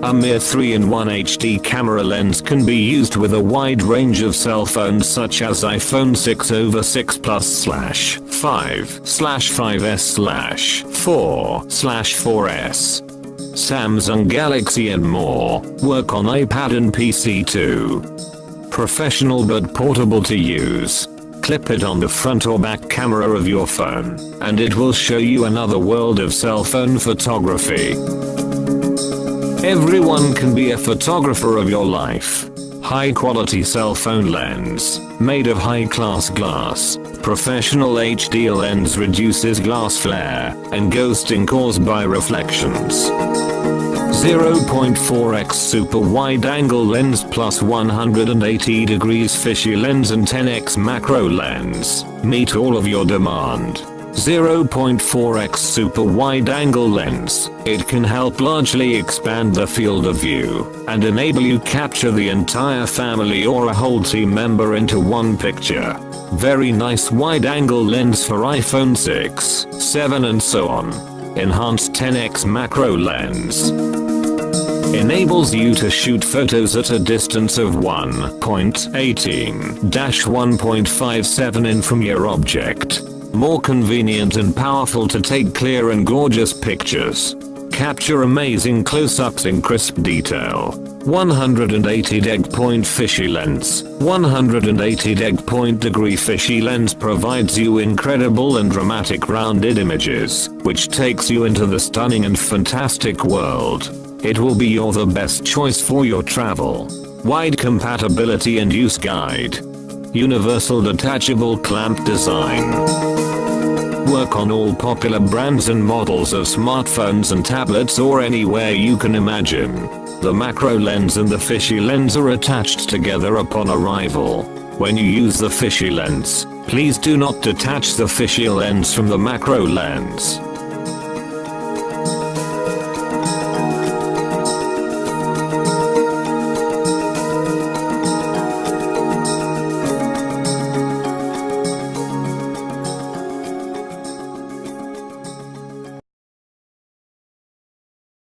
AMIR 3-in-1 HD camera lens can be used with a wide range of cell phones such as iPhone 6/6 Plus/5/5S/4/4S, Samsung Galaxy and more. Work on iPad and PC too. Professional but portable to use. Clip it on the front or back camera of your phone, and it will show you another world of cell phone photography. Everyone can be a photographer of your life. High quality cell phone lens, made of high class glass. Professional HD lens reduces glass flare and ghosting caused by reflections. 0.4x super wide angle lens plus 180 degrees fishy lens and 10x macro lens meet all of your demand. 0.4x super wide angle lens. It can help largely expand the field of view and enable you capture the entire family or a whole team member into one picture. Very nice wide angle lens for iPhone 6, 7 and so on. Enhanced 10x macro lens enables you to shoot photos at a distance of 1.18-1.57 in from your object. More convenient and powerful to take clear and gorgeous pictures. Capture amazing close-ups in crisp detail. 180 deg point fishy lens. 180 deg point degree fishy lens provides you incredible and dramatic rounded images, which takes you into the stunning and fantastic world. It will be the best choice for your travel. Wide compatibility and use guide. Universal detachable clamp design. Work on all popular brands and models of smartphones and tablets or anywhere you can imagine. The macro lens and the fishy lens are attached together upon arrival. When you use the fishy lens, please do not detach the fishy lens from the macro lens.